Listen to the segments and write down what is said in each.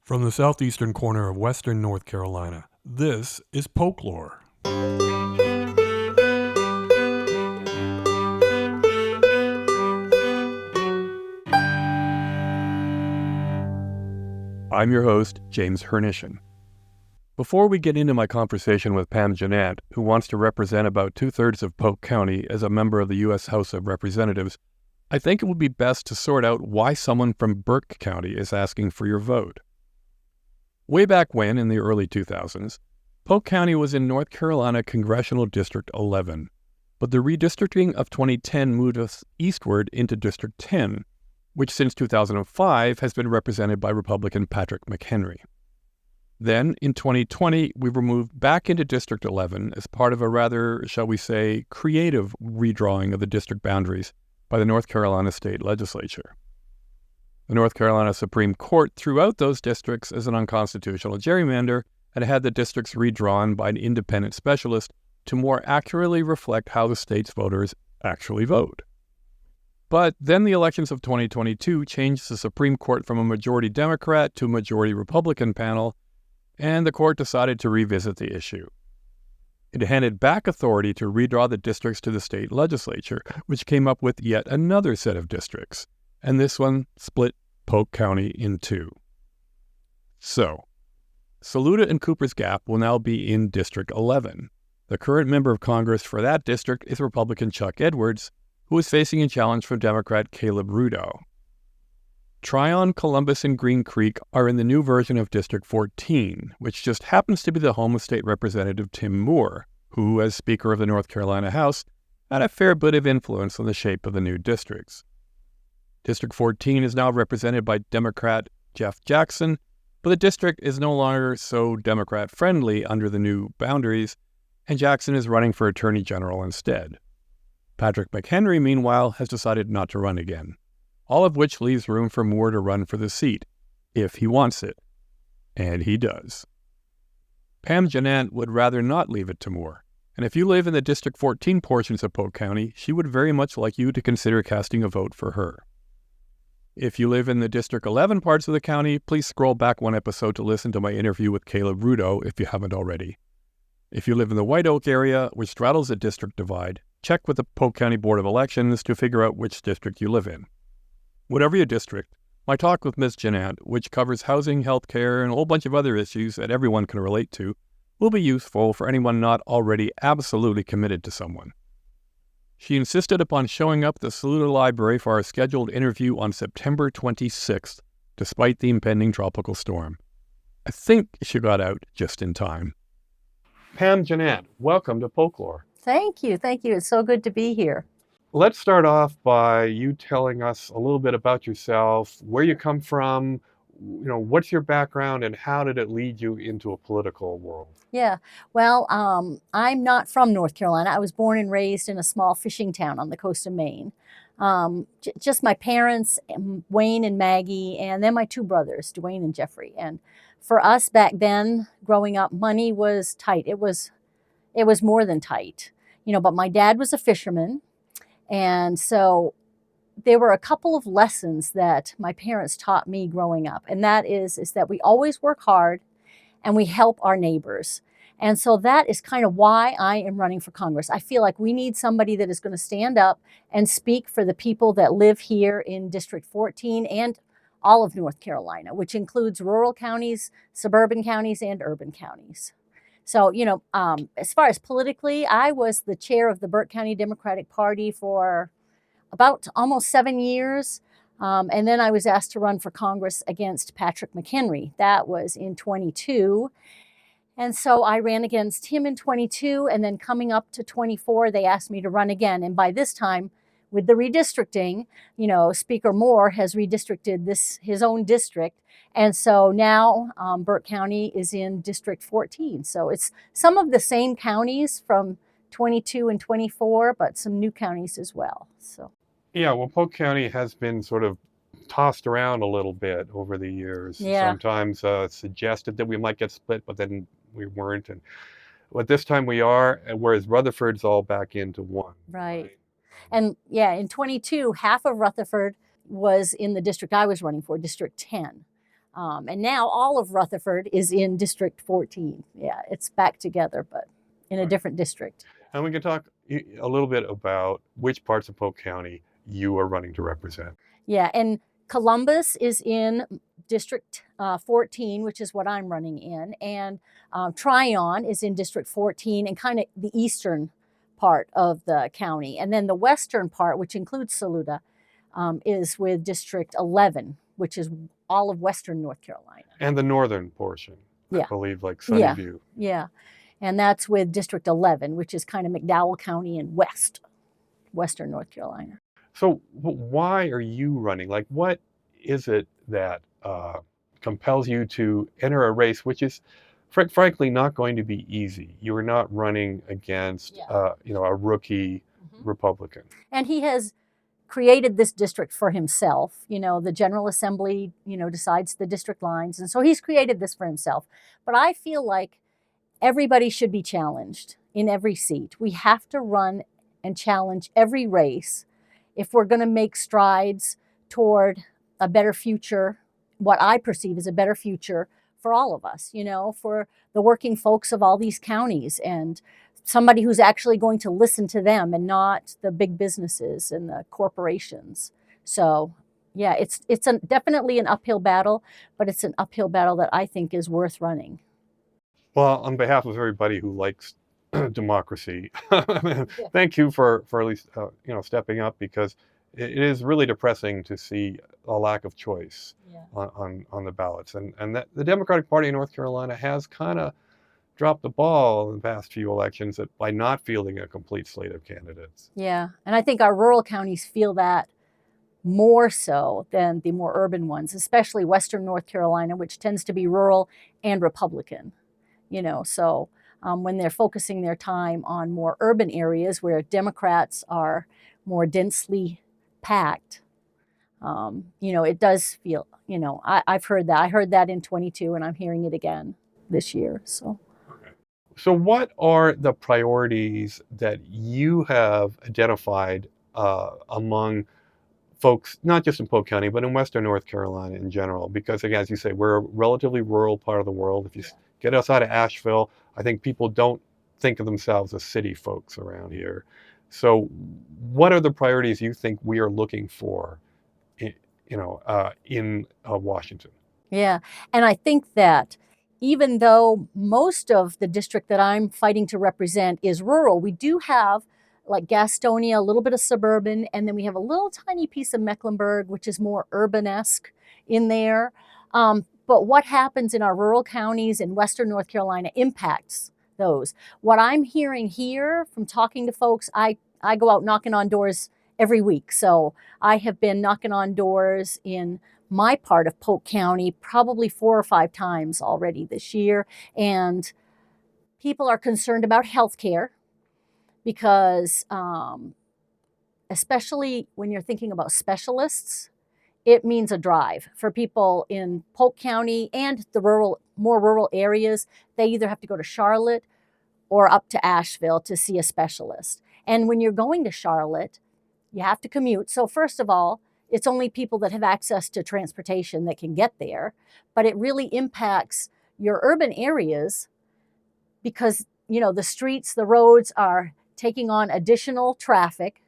From the southeastern corner of western North Carolina, this is Folklore. I'm your host, James Hernishin. Before we get into my conversation with Pam Genant, who wants to represent about 2/3 of Polk County as a member of the U.S. House of Representatives, I think it would be best to sort out why someone from Burke County is asking for your vote. Way back when, in the early 2000s, Polk County was in North Carolina Congressional District 11, but the redistricting of 2010 moved us eastward into District 10, which since 2005 has been represented by Republican Patrick McHenry. Then, in 2020, we were moved back into District 11 as part of a rather, shall we say, creative redrawing of the district boundaries by the North Carolina State Legislature. The North Carolina Supreme Court threw out those districts as an unconstitutional gerrymander and had the districts redrawn by an independent specialist to more accurately reflect how the state's voters actually vote. But then the elections of 2022 changed the Supreme Court from a majority Democrat to a majority Republican panel, and the court decided to revisit the issue. It handed back authority to redraw the districts to the state legislature, which came up with yet another set of districts, and this one split Polk County in two. So, Saluda and Coopers Gap will now be in District 11. The current member of Congress for that district is Republican Chuck Edwards, who is facing a challenge from Democrat Caleb Rudow. Tryon, Columbus, and Green Creek are in the new version of District 14, which just happens to be the home of State Representative Tim Moore, who, as Speaker of the North Carolina House, had a fair bit of influence on the shape of the new districts. District 14 is now represented by Democrat Jeff Jackson, but the district is no longer so Democrat-friendly under the new boundaries, and Jackson is running for Attorney General instead. Patrick McHenry, meanwhile, has decided not to run again, all of which leaves room for Moore to run for the seat, if he wants it. And he does. Pam Genant would rather not leave it to Moore, and if you live in the District 14 portions of Polk County, she would very much like you to consider casting a vote for her. If you live in the District 11 parts of the county, please scroll back one episode to listen to my interview with Caleb Rudow if you haven't already. If you live in the White Oak area, which straddles a district divide, check with the Polk County Board of Elections to figure out which district you live in. Whatever your district, my talk with Ms. Genant, which covers housing, healthcare, and a whole bunch of other issues that everyone can relate to, will be useful for anyone not already absolutely committed to someone. She insisted upon showing up at the Saluda Library for our scheduled interview on September 26th, despite the impending tropical storm. I think she got out just in time. Pam Genant, welcome to Folklore. Thank you. It's so good to be here. Let's start off by you telling us a little bit about yourself, where you come from, what's your background, and how did it lead you into a political world? Yeah, well, I'm not from North Carolina. I was born and raised in a small fishing town on the coast of Maine. Just my parents, Wayne and Maggie, and then my two brothers, Dwayne and Jeffrey. And for us back then, growing up, money was tight. It was more than tight, but my dad was a fisherman. And so there were a couple of lessons that my parents taught me growing up. And that is that we always work hard and we help our neighbors. And so that is kind of why I am running for Congress. I feel like we need somebody that is going to stand up and speak for the people that live here in District 14 and all of North Carolina, which includes rural counties, suburban counties, and urban counties. So, as far as politically, I was the chair of the Burke County Democratic Party for about almost 7 years. And then I was asked to run for Congress against Patrick McHenry. That was in 22. And so I ran against him in 22, and then coming up to 24, they asked me to run again. And by this time, with the redistricting, Speaker Moore has redistricted his own district. And so now Burke County is in District 14. So it's some of the same counties from 22 and 24, but some new counties as well. So. Yeah, well, Polk County has been sort of tossed around a little bit over the years. Yeah. Sometimes suggested that we might get split, but then we weren't. But this time we are, whereas Rutherford's all back into one. Right. And yeah, in 22, half of Rutherford was in the district I was running for, District 10. And now all of Rutherford is in District 14. Yeah, it's back together, but in a different district. And we can talk a little bit about which parts of Polk County you are running to represent. Yeah, and Columbus is in District 14, which is what I'm running in, and Tryon is in District 14 and kind of the eastern part of the county. And then the western part, which includes Saluda, is with District 11, which is all of western North Carolina. And the northern portion, I Yeah. believe, like Sunnyview. Yeah. And that's with District 11, which is kind of McDowell County and western North Carolina. So why are you running? Like, what is it that compels you to enter a race, which is frankly not going to be easy? You are not running against, a rookie Republican. And he has created this district for himself. The General Assembly, decides the district lines. And so he's created this for himself. But I feel like everybody should be challenged in every seat. We have to run and challenge every race if we're going to make strides toward a better future, what I perceive as a better future for all of us, for the working folks of all these counties, and somebody who's actually going to listen to them and not the big businesses and the corporations. So yeah, it's definitely an uphill battle, but it's an uphill battle that I think is worth running. Well, on behalf of everybody who likes democracy, thank you for at least stepping up, because it is really depressing to see a lack of choice on the ballots, and that the Democratic Party in North Carolina has kind of dropped the ball in the past few elections by not fielding a complete slate of candidates. Yeah, and I think our rural counties feel that more so than the more urban ones, especially western North Carolina, which tends to be rural and Republican. So when they're focusing their time on more urban areas where Democrats are more densely packed, it does feel, I've heard that. I heard that in 22, and I'm hearing it again this year. So what are the priorities that you have identified among folks, not just in Polk County, but in western North Carolina in general? Because again, as you say, we're a relatively rural part of the world. If you get outside of Asheville, I think people don't think of themselves as city folks around here. So what are the priorities you think we are looking for in Washington? Yeah, and I think that even though most of the district that I'm fighting to represent is rural, we do have like Gastonia, a little bit of suburban, and then we have a little tiny piece of Mecklenburg, which is more urban-esque in there. But what happens in our rural counties in western North Carolina impacts those. What I'm hearing here from talking to folks, I go out knocking on doors every week. So I have been knocking on doors in my part of Polk County probably 4 or 5 times already this year. And people are concerned about health care because especially when you're thinking about specialists, it means a drive for people in Polk County and the more rural areas. They either have to go to Charlotte or up to Asheville to see a specialist. And when you're going to Charlotte, you have to commute. So first of all, it's only people that have access to transportation that can get there, but it really impacts your urban areas because, the streets, the roads are taking on additional traffic,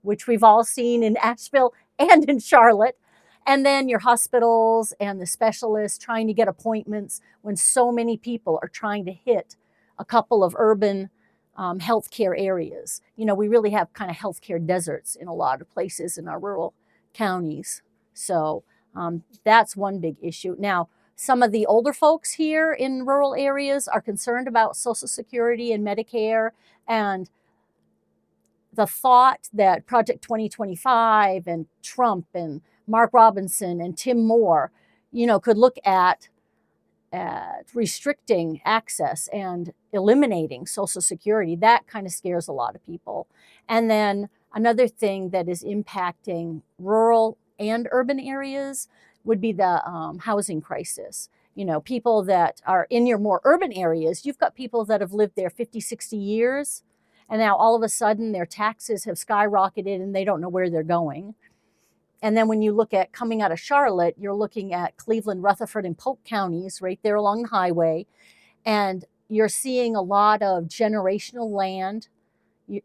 which we've all seen in Asheville and in Charlotte. And then your hospitals and the specialists trying to get appointments when so many people are trying to hit a couple of urban healthcare areas. We really have kind of healthcare deserts in a lot of places in our rural counties. So that's one big issue. Now, some of the older folks here in rural areas are concerned about Social Security and Medicare, and the thought that Project 2025 and Trump and Mark Robinson and Tim Moore, could look at restricting access and eliminating Social Security. That kind of scares a lot of people. And then another thing that is impacting rural and urban areas would be the housing crisis. People that are in your more urban areas, you've got people that have lived there 50, 60 years, and now all of a sudden their taxes have skyrocketed and they don't know where they're going. And then when you look at coming out of Charlotte, you're looking at Cleveland, Rutherford, and Polk counties right there along the highway. And you're seeing a lot of generational land,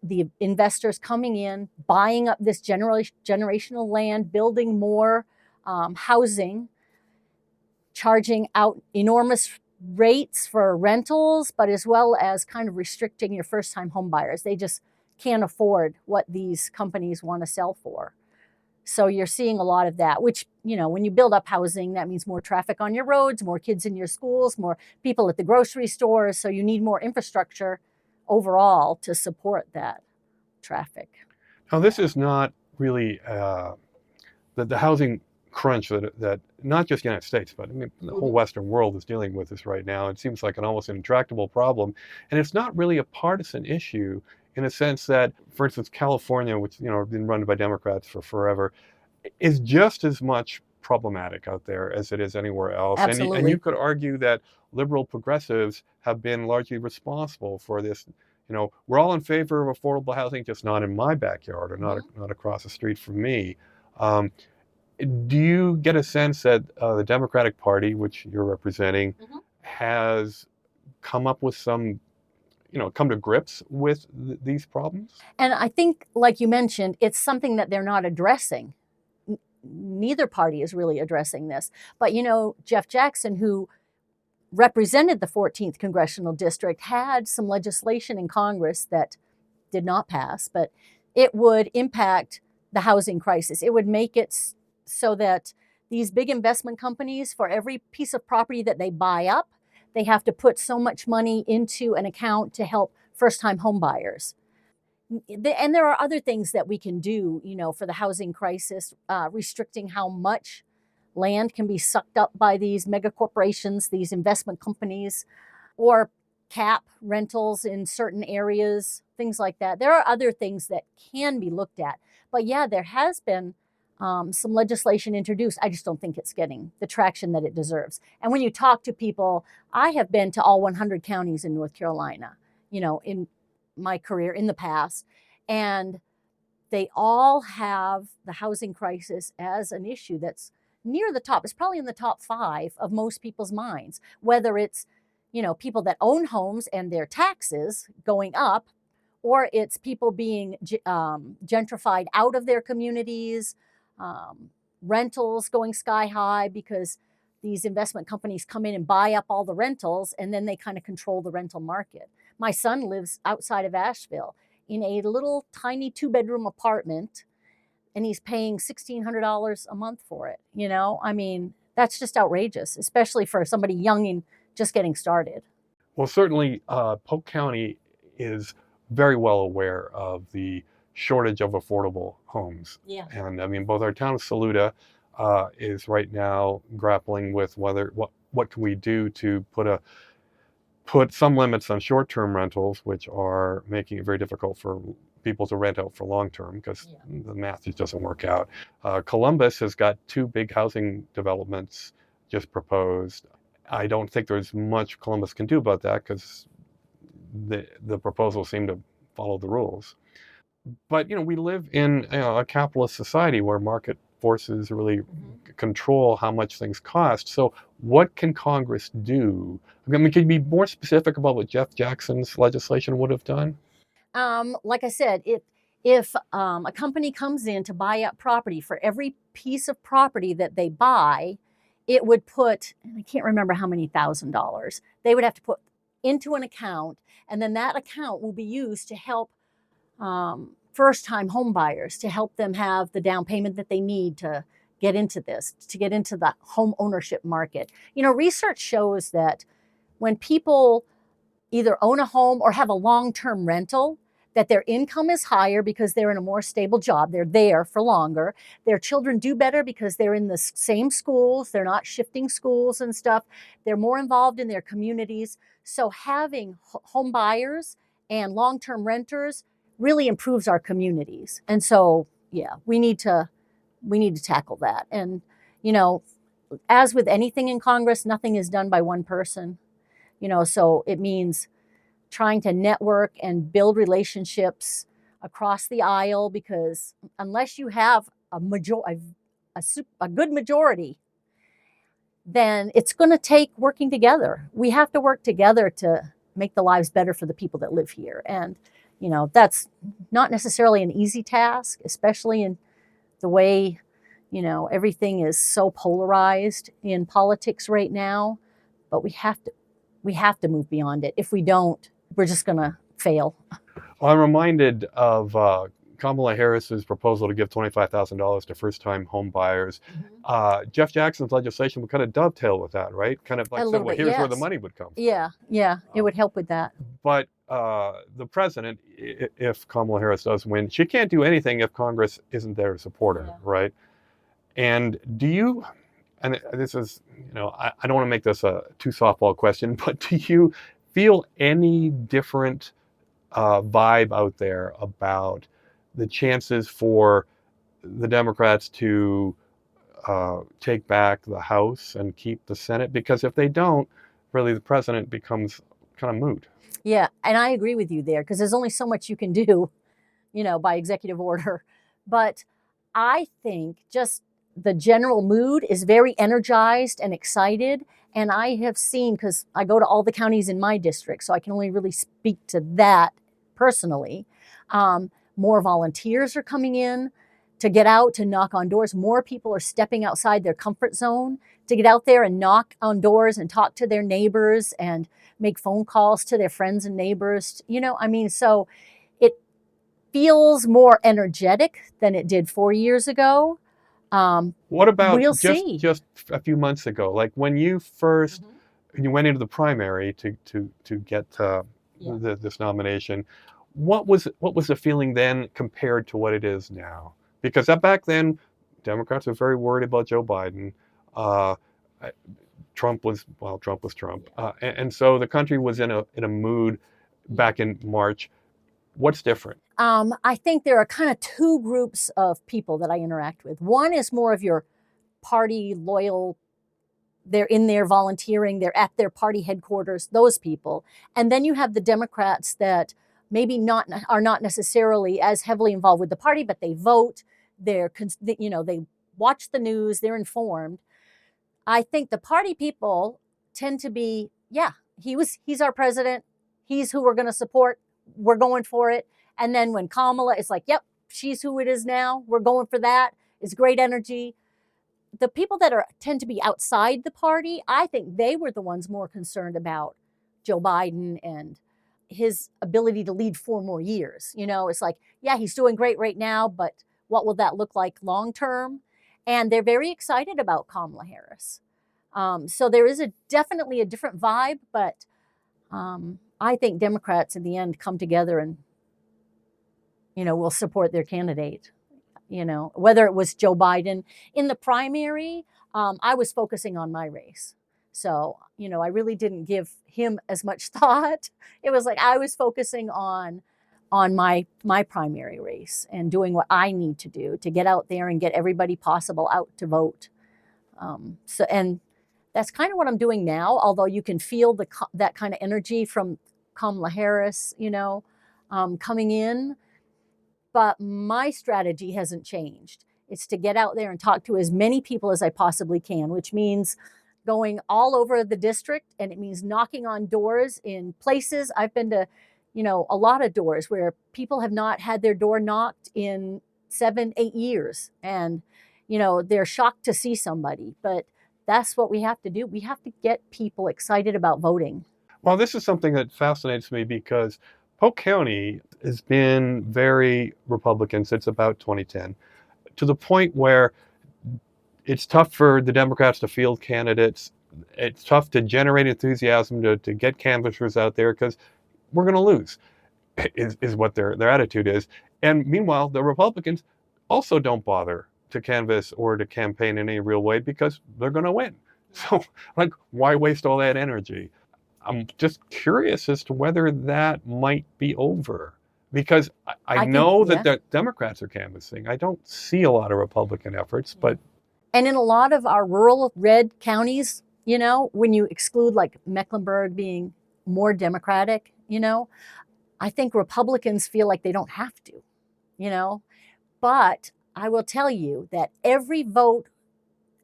the investors coming in, buying up this generational land, building more housing, charging out enormous rates for rentals, but as well as kind of restricting your first-time home buyers. They just can't afford what these companies want to sell for. So you're seeing a lot of that, which, when you build up housing, that means more traffic on your roads, more kids in your schools, more people at the grocery stores. So you need more infrastructure overall to support that traffic. Now, this is not really the housing crunch that not just the United States, but I mean, the whole Western world is dealing with this right now. It seems like an almost intractable problem. And it's not really a partisan issue in a sense that, for instance, California, which has been run by Democrats for forever, is just as much problematic out there as it is anywhere else. Absolutely. And you could argue that liberal progressives have been largely responsible for this. We're all in favor of affordable housing, just not in my backyard or not across the street from me. Do you get a sense that the Democratic Party, which you're representing, has come up with come to grips with these problems? And I think, like you mentioned, it's something that they're not addressing. Neither party is really addressing this. But, Jeff Jackson, who represented the 14th Congressional District, had some legislation in Congress that did not pass, but it would impact the housing crisis. It would make it so that these big investment companies, for every piece of property that they buy up, they have to put so much money into an account to help first-time home buyers. And there are other things that we can do, for the housing crisis, restricting how much land can be sucked up by these mega corporations, these investment companies, or cap rentals in certain areas, things like that. There are other things that can be looked at. But yeah, there has been some legislation introduced. I just don't think it's getting the traction that it deserves. And when you talk to people, I have been to all 100 counties in North Carolina, in my career in the past, and they all have the housing crisis as an issue that's near the top. It's probably in the top 5 of most people's minds, whether it's, people that own homes and their taxes going up, or it's people being gentrified out of their communities, rentals going sky high because these investment companies come in and buy up all the rentals, and then they kind of control the rental market. My son lives outside of Asheville in a little tiny 2-bedroom apartment, and he's paying $1,600 a month for it. I mean, that's just outrageous, especially for somebody young and just getting started. Well, certainly Polk County is very well aware of the shortage of affordable homes. Yeah. And I mean, both our town of Saluda is right now grappling with what can we do to put some limits on short-term rentals, which are making it very difficult for people to rent out for long-term because the math just doesn't work out. Columbus has got 2 big housing developments just proposed. I don't think there's much Columbus can do about that because the proposals seem to follow the rules. But, we live in a capitalist society where market forces really control how much things cost. So what can Congress do? I mean, can you be more specific about what Jeff Jackson's legislation would have done? Like I said, if a company comes in to buy up property, for every piece of property that they buy, it would put, and I can't remember how many $1,000, they would have to put into an account, and then that account will be used to help first-time home buyers, to help them have the down payment that they need to get into this, to get into the home ownership market. Research shows that when people either own a home or have a long-term rental, that their income is higher because they're in a more stable job. They're there for longer. Their children do better because they're in the same schools. They're not shifting schools and stuff. They're more involved in their communities. So having home buyers and long-term renters really improves our communities. And so, yeah, we need to tackle that. And, as with anything in Congress, nothing is done by one person. So it means trying to network and build relationships across the aisle, because unless you have a good majority, then it's going to take working together. We have to work together to make the lives better for the people that live here. And, that's not necessarily an easy task, especially in the way, everything is so polarized in politics right now. But we have to move beyond it. If we don't, we're just going to fail. Well, I'm reminded of Kamala Harris's proposal to give $25,000 to first-time home buyers. Jeff Jackson's legislation would kind of dovetail with that, right? Kind of like, say, well, here's where the money would come from. Yeah, it would help with that. But the president, if Kamala Harris does win, she can't do anything if Congress isn't there to support her, right? And do you, and this is, I don't want to make this a too softball question, but do you feel any different vibe out there about the chances for the Democrats to take back the House and keep the Senate? Because if they don't, really the president becomes kind of moot. Yeah, and I agree with you there, because there's only so much you can do, by executive order. But I think just the general mood is very energized and excited. And I have seen, because I go to all the counties in my district, so I can only really speak to that personally. More volunteers are coming in to get out, to knock on doors. More people are stepping outside their comfort zone to get out there and knock on doors and talk to their neighbors and make phone calls to their friends and neighbors. So it feels more energetic than it did 4 years ago. What about we'll just a few months ago, like when you first you went into the primary to get this nomination? What was the feeling then compared to what it is now? Because back then, Democrats were very worried about Joe Biden. Trump was Trump, and so the country was in a mood back in March. What's different? I think there are kind of two groups of people that I interact with. One is more of your party loyal. They're in there volunteering. They're at their party headquarters, those people. And then you have the Democrats that maybe are not necessarily as heavily involved with the party, but they vote. They watch the news. They're informed. I think the party people tend to be, he's our president. He's who we're going to support. We're going for it. And then when Kamala is like, yep, she's who it is now. We're going for that. It's great energy. The people that tend to be outside the party, I think they were the ones more concerned about Joe Biden and his ability to lead 4 more years. It's like, yeah, he's doing great right now, but what will that look like long term? And they're very excited about Kamala Harris. So there is definitely a different vibe, but I think Democrats in the end come together and, will support their candidate. Whether it was Joe Biden. In the primary, I was focusing on my race. So, I really didn't give him as much thought. It was like I was focusing on my primary race and doing what I need to do to get out there and get everybody possible out to vote. And that's kind of what I'm doing now, although you can feel that kind of energy from Kamala Harris, coming in. But my strategy hasn't changed. It's to get out there and talk to as many people as I possibly can, which means going all over the district, and it means knocking on doors in places. I've been to, a lot of doors where people have not had their door knocked in 7, 8 years. And, they're shocked to see somebody. But that's what we have to do. We have to get people excited about voting. Well, this is something that fascinates me because Polk County has been very Republican since about 2010, to the point where it's tough for the Democrats to field candidates. It's tough to generate enthusiasm to get canvassers out there because we're going to lose, is what their attitude is. And meanwhile, the Republicans also don't bother to canvass or to campaign in any real way because they're going to win. So, why waste all that energy? I'm just curious as to whether that might be over, because I know that the Democrats are canvassing. I don't see a lot of Republican efforts, but. And in a lot of our rural red counties, when you exclude like Mecklenburg being more Democratic, I think Republicans feel like they don't have to, but I will tell you that every vote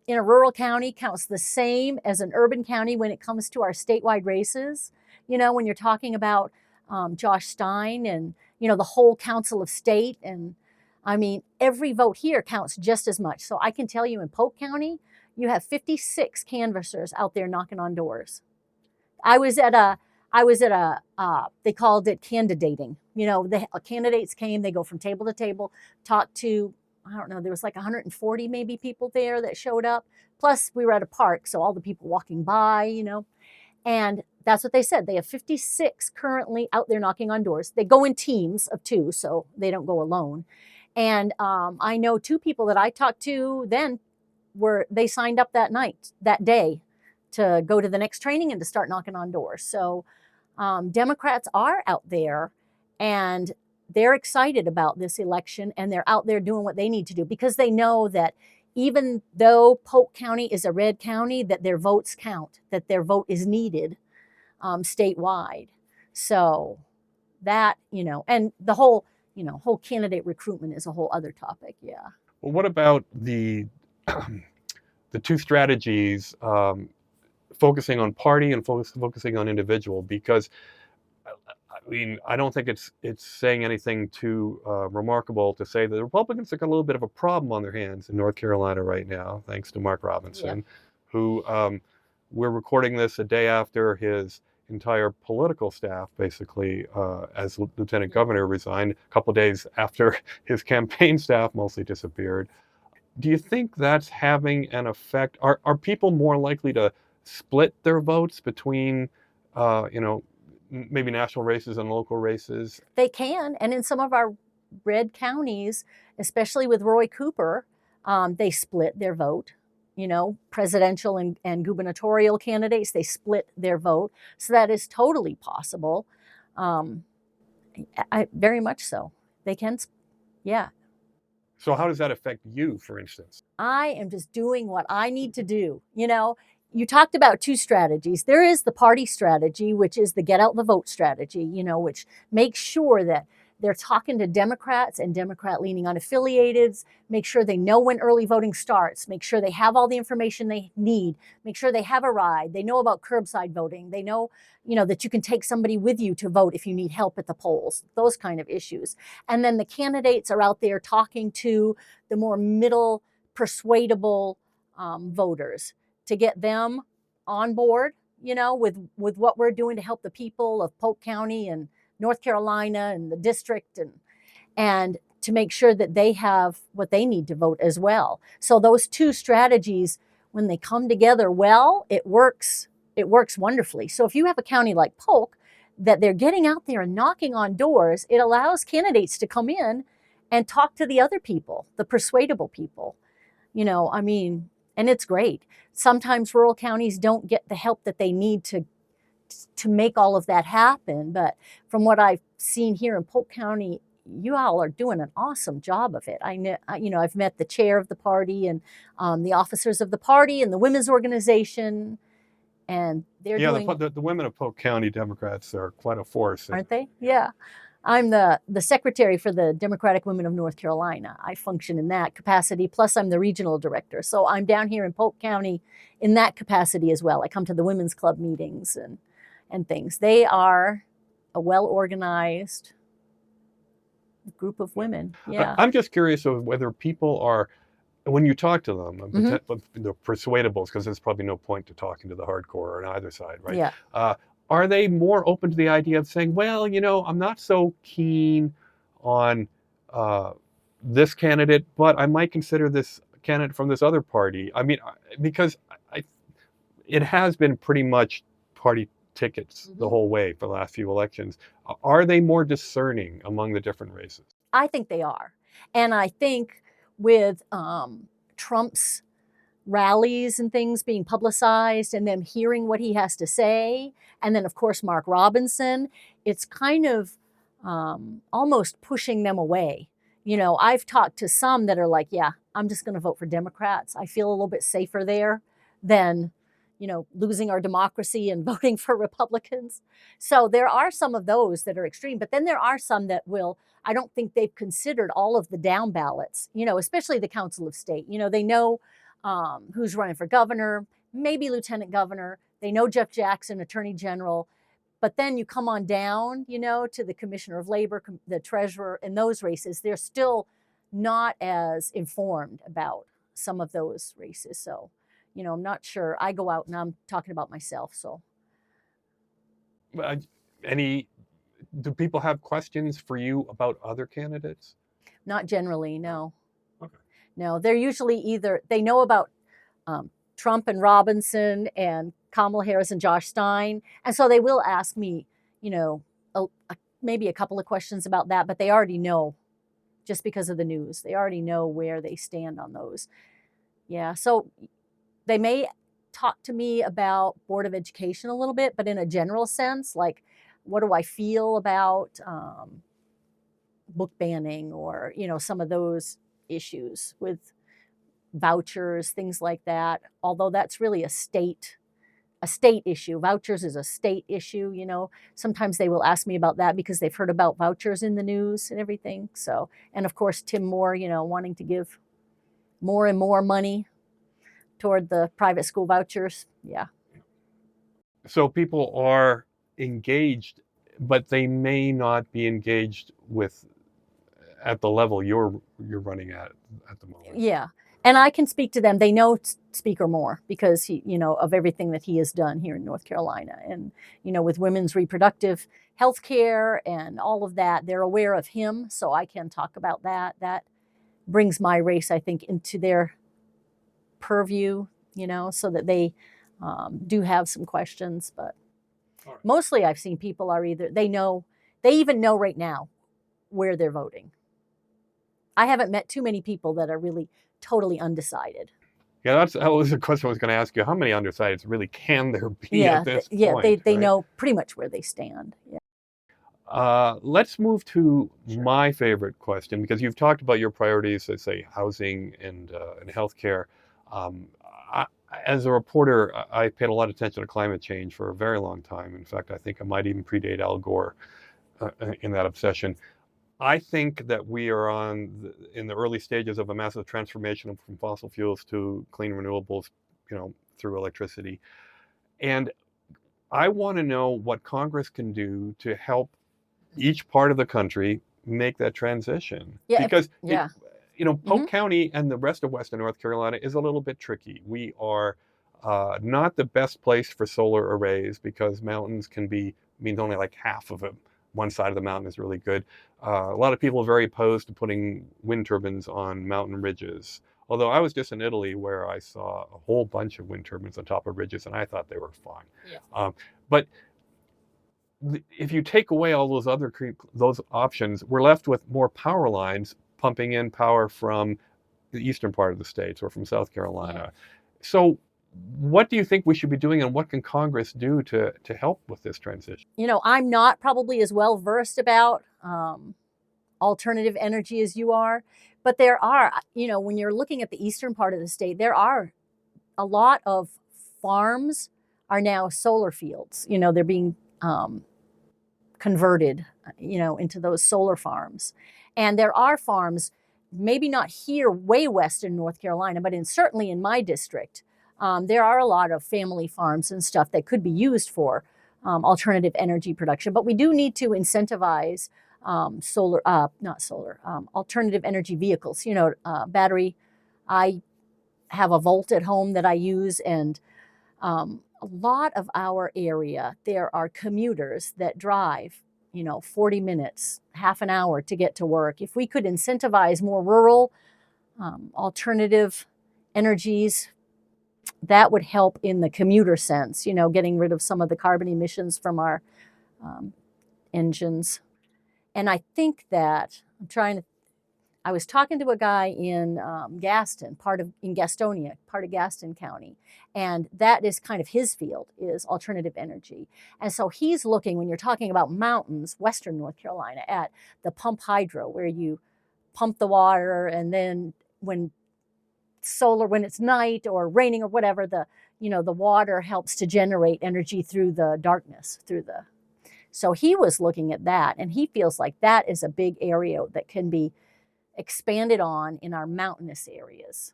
in a rural county counts the same as an urban county when it comes to our statewide races. You know, when you're talking about Josh Stein and, you know, the whole Council of State. And I mean, every vote here counts just as much. So I can tell you in Polk County, you have 56 canvassers out there knocking on doors. I was at a, they called it candidating. You know, the candidates came, they go from table to table, talk to, I don't know, there was like 140 maybe people there that showed up. Plus, we were at a park, so all the people walking by, you know. And that's what they said. They have 56 currently out there knocking on doors. They go in teams of 2, so they don't go alone. And I know 2 people that I talked to then they signed up that day, to go to the next training and to start knocking on doors. So Democrats are out there, and they're excited about this election, and they're out there doing what they need to do because they know that even though Polk County is a red county, that their votes count, that their vote is needed statewide. So that, you know, and the whole candidate recruitment is a whole other topic. Yeah. Well, what about the the 2 strategies, focusing on party and focusing on individual? Because I mean, I don't think it's saying anything too remarkable to say that the Republicans have got a little bit of a problem on their hands in North Carolina right now, thanks to Mark Robinson, who we're recording this a day after his entire political staff, basically, as lieutenant governor, resigned, a couple of days after his campaign staff mostly disappeared. Do you think that's having an effect? Are people more likely to split their votes between, maybe national races and local races? They can. And in some of our red counties, especially with Roy Cooper, they split their vote. You know, presidential and gubernatorial candidates, they split their vote. So that is totally possible. Very much so. They can, yeah. So how does that affect you, for instance? I am just doing what I need to do. You know, you talked about 2 strategies. There is the party strategy, which is the get out the vote strategy, you know, which makes sure that they're talking to Democrats and Democrat leaning unaffiliateds, make sure they know when early voting starts, make sure they have all the information they need, make sure they have a ride, they know about curbside voting, they know, you know, that you can take somebody with you to vote if you need help at the polls, those kind of issues. And then the candidates are out there talking to the more middle, persuadable voters to get them on board, you know, with what we're doing to help the people of Polk County and North Carolina and the district, and to make sure that they have what they need to vote as well. So those 2 strategies, when they come together well, it works wonderfully. So if you have a county like Polk that they're getting out there and knocking on doors, it allows candidates to come in and talk to the other people, the persuadable people. You know, I mean, and it's great. Sometimes rural counties don't get the help that they need to make all of that happen. But from what I've seen here in Polk County, you all are doing an awesome job of it. I know, you know, I've met the chair of the party and the officers of the party and the women's organization, and they're doing. The women of Polk County Democrats are quite a force, aren't they? Yeah. I'm the secretary for the Democratic Women of North Carolina. I function in that capacity, plus I'm the regional director. So I'm down here in Polk County in that capacity as well. I come to the women's club meetings and things. They are a well-organized group of women. Yeah. I'm just curious of whether people are, when you talk to them, the persuadables, because there's probably no point to talking to the hardcore on either side, right? Yeah. Are they more open to the idea of saying, well, you know, I'm not so keen on this candidate, but I might consider this candidate from this other party? I mean, because it has been pretty much party tickets the whole way for the last few elections. Are they more discerning among the different races? I think they are. And I think with Trump's rallies and things being publicized and them hearing what he has to say, and then of course Mark Robinson, it's kind of almost pushing them away. You know, I've talked to some that are like, yeah, I'm just going to vote for Democrats. I feel a little bit safer there than, losing our democracy and voting for Republicans. So there are some of those that are extreme, but then there are some that I don't think they've considered all of the down ballots, especially the Council of State. They know who's running for governor, maybe lieutenant governor. They know Jeff Jackson, attorney general. But then you come on down, to the commissioner of labor, the treasurer, in those races, they're still not as informed about some of those races. So, I'm not sure. I go out and I'm talking about myself. So, do people have questions for you about other candidates? Not generally, no. Okay. No, they're usually they know about Trump and Robinson and Kamala Harris and Josh Stein. And so they will ask me, maybe a couple of questions about that, but they already know just because of the news. They already know where they stand on those. Yeah, so they may talk to me about Board of Education a little bit, but in a general sense, like, what do I feel about book banning or, some of those issues with vouchers, things like that. Although that's really a state issue. Vouchers is a state issue. Sometimes they will ask me about that because they've heard about vouchers in the news and everything. So, and of course, Tim Moore, wanting to give more and more money toward the private school vouchers. Yeah. So people are engaged, but they may not be engaged at the level you're running at the moment. Yeah. And I can speak to them. They know Speaker Moore because he, of everything that he has done here in North Carolina. And, with women's reproductive health care and all of that, they're aware of him. So I can talk about that. That brings my race, I think, into their purview, so that they do have some questions. But mostly I've seen people are they even know right now where they're voting. I haven't met too many people that are really totally undecided. Yeah, that was a question I was going to ask you. How many undecideds really can there be at this point? Yeah, they know pretty much where they stand. Yeah. Let's move to my favorite question, because you've talked about your priorities, let's say housing and healthcare. As a reporter, I paid a lot of attention to climate change for a very long time. In fact, I think I might even predate Al Gore in that obsession. I think that we are in the early stages of a massive transformation from fossil fuels to clean renewables, through electricity. And I want to know what Congress can do to help each part of the country make that transition. Yeah, because mm-hmm. County and the rest of Western North Carolina is a little bit tricky. We are not the best place for solar arrays because mountains means only like half of them. One side of the mountain is really good. A lot of people are very opposed to putting wind turbines on mountain ridges. Although I was just in Italy where I saw a whole bunch of wind turbines on top of ridges, and I thought they were fine. Yeah. But if you take away all those options, we're left with more power lines pumping in power from the eastern part of the states or from South Carolina. Yeah. So what do you think we should be doing, and what can Congress do to help with this transition? I'm not probably as well versed about alternative energy as you are, but there are, when you're looking at the eastern part of the state, there are a lot of farms are now solar fields. They're being converted, into those solar farms. And there are farms, maybe not here way west in North Carolina, but certainly in my district, there are a lot of family farms and stuff that could be used for alternative energy production. But we do need to incentivize alternative energy vehicles, battery. I have a Volt at home that I use, and a lot of our area, there are commuters that drive, 40 minutes, half an hour to get to work. If we could incentivize more rural alternative energies, that would help in the commuter sense, getting rid of some of the carbon emissions from our engines. And I think that I was talking to a guy in Gastonia, part of Gaston County, and that is kind of his field, is alternative energy. And so he's looking, when you're talking about mountains, Western North Carolina, at the pump hydro, where you pump the water, and then when it's night or raining or whatever, the water helps to generate energy through the darkness, so he was looking at that, and he feels like that is a big area that can be expanded on in our mountainous areas,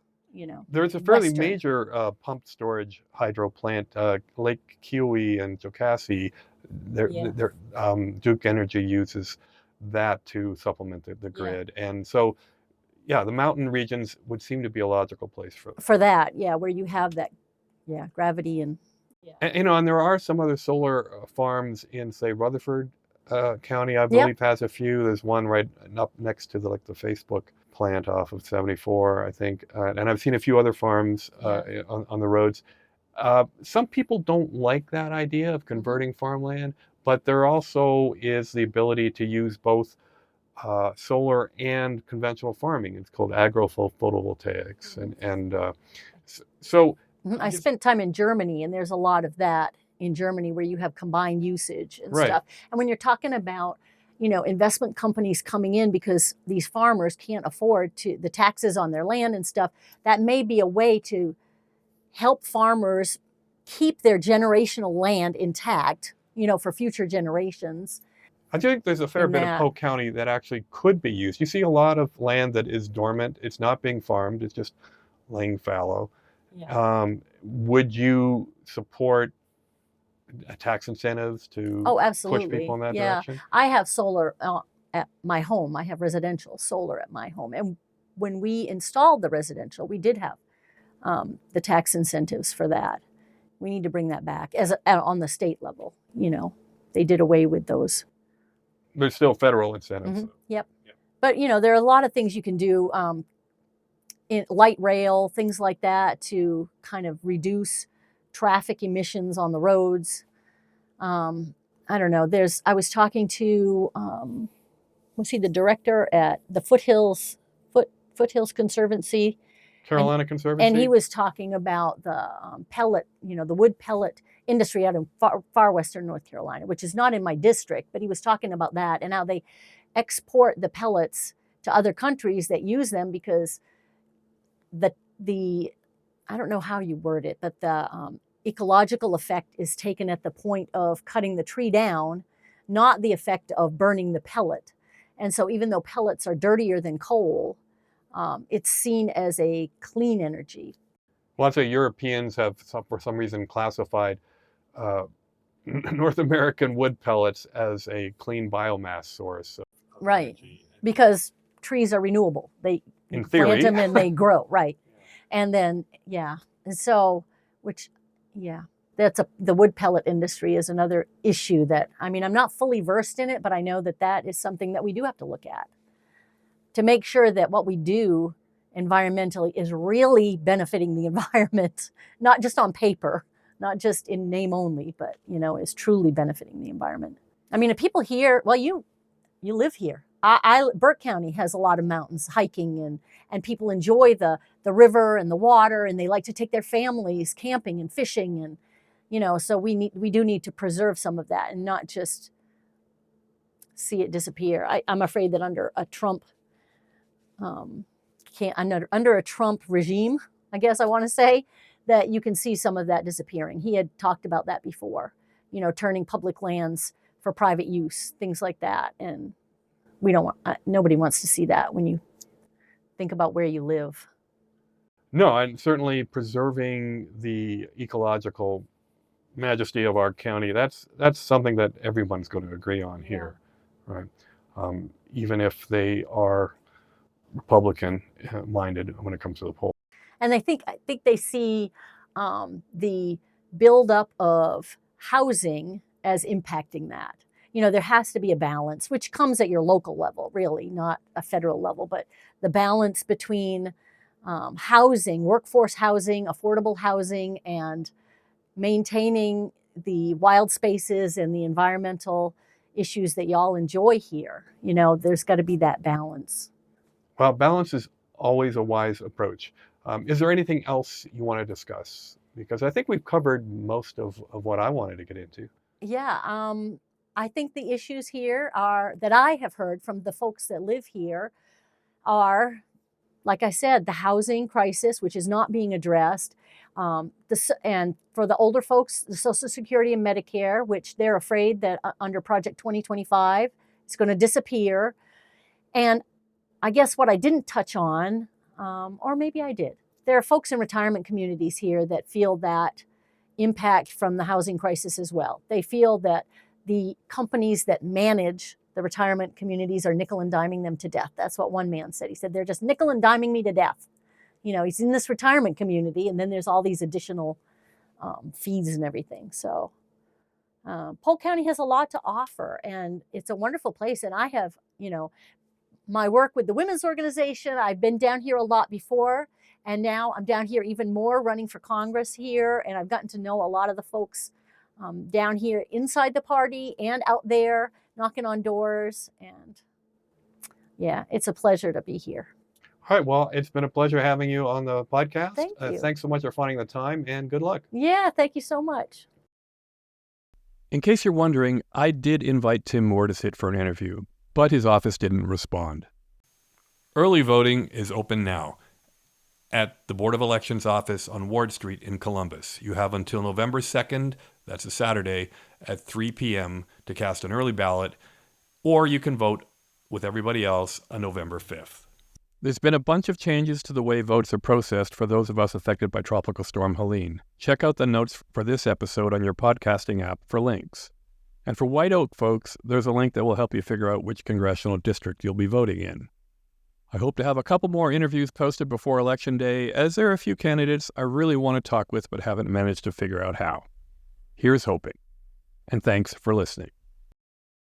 There's a fairly western. major pumped storage hydro plant, Lake Kiwi and Jocassee. Yeah. Duke Energy uses that to supplement the grid. And so, yeah, the mountain regions would seem to be a logical place For that, yeah, where you have that, gravity and. And there are some other solar farms in, say, Rutherford County, I Yep. believe, has a few. There's one right up next to the Facebook plant off of 74, I think. And I've seen a few other farms on the roads. Some people don't like that idea of converting farmland, but there also is the ability to use both solar and conventional farming. It's called agrophotovoltaics. So I spent time in Germany, and there's a lot of that in Germany where you have combined usage and Right. stuff. And when you're talking about, investment companies coming in because these farmers can't afford the taxes on their land and stuff, that may be a way to help farmers keep their generational land intact, for future generations. I think there's a fair bit of Polk County that actually could be used. You see a lot of land that is dormant. It's not being farmed. It's just laying fallow. Yeah. Would you support tax incentives to push people in that direction? I have solar at my home. I have residential solar at my home. And when we installed the residential, we did have the tax incentives for that. We need to bring that back on the state level. They did away with those. There's still federal incentives. Yep. But, there are a lot of things you can do in light rail, things like that, to kind of reduce traffic emissions on the roads. I don't know. I was talking to, was he the director at the Foothills Conservancy? Carolina Conservancy? And he was talking about the pellet, the wood pellet industry out in far western North Carolina, which is not in my district, but he was talking about that and how they export the pellets to other countries that use them because the I don't know how you word it, but the ecological effect is taken at the point of cutting the tree down, not the effect of burning the pellet. And so even though pellets are dirtier than coal, it's seen as a clean energy. Well, I'd say Europeans have, for some reason, classified North American wood pellets as a clean biomass source of energy. Because trees are renewable. They in theory plant them and they grow, right? And then and so the wood pellet industry is another issue that I'm not fully versed in it, but I know that is something that we do have to look at to make sure that what we do environmentally is really benefiting the environment, not just on paper, not just in name only, but is truly benefiting the environment. If people here, well, you live here. Burke County has a lot of mountains, hiking, and people enjoy the river and the water, and they like to take their families camping and fishing, and so we do need to preserve some of that and not just see it disappear. I'm afraid that under a Trump under a Trump regime, I guess I want to say, that you can see some of that disappearing. He had talked about that before, turning public lands for private use, things like that, and nobody wants to see that when you think about where you live. No, and certainly preserving the ecological majesty of our county, that's something that everyone's going to agree on here, right? Even if they are Republican minded when it comes to the poll. And I think they see the buildup of housing as impacting that. There has to be a balance, which comes at your local level, really, not a federal level, but the balance between housing, workforce housing, affordable housing, and maintaining the wild spaces and the environmental issues that y'all enjoy here. There's got to be that balance. Well, balance is always a wise approach. Is there anything else you want to discuss? Because I think we've covered most of what I wanted to get into. Yeah, I think the issues here are that I have heard from the folks that live here are like I said, the housing crisis, which is not being addressed, and for the older folks, the Social Security and Medicare, which they're afraid that under Project 2025, it's going to disappear. And I guess what I didn't touch on, or maybe I did, there are folks in retirement communities here that feel that impact from the housing crisis as well. They feel that the companies that manage the retirement communities are nickel and diming them to death. That's what one man said. He said, they're just nickel and diming me to death. You know, he's in this retirement community, and then there's all these additional fees and everything. So Polk County has a lot to offer, and it's a wonderful place. And I have, you know, my work with the women's organization, I've been down here a lot before, and now I'm down here even more running for Congress here, and I've gotten to know a lot of the folks down here inside the party and out there knocking on doors. And yeah, it's a pleasure to be here. All right. Well, it's been a pleasure having you on the podcast. Thank you. Thanks so much for finding the time, and good luck. Yeah, thank you so much. In case you're wondering, I did invite Tim Moore to sit for an interview, but his office didn't respond. Early voting is open now at the Board of Elections office on Ward Street in Columbus. You have until November 2nd, that's a Saturday, at 3 p.m. to cast an early ballot, or you can vote with everybody else on November 5th. There's been a bunch of changes to the way votes are processed for those of us affected by Tropical Storm Helene. Check out the notes for this episode on your podcasting app for links. And for White Oak folks, there's a link that will help you figure out which congressional district you'll be voting in. I hope to have a couple more interviews posted before Election Day, as there are a few candidates I really want to talk with but haven't managed to figure out how. Here's hoping. And thanks for listening.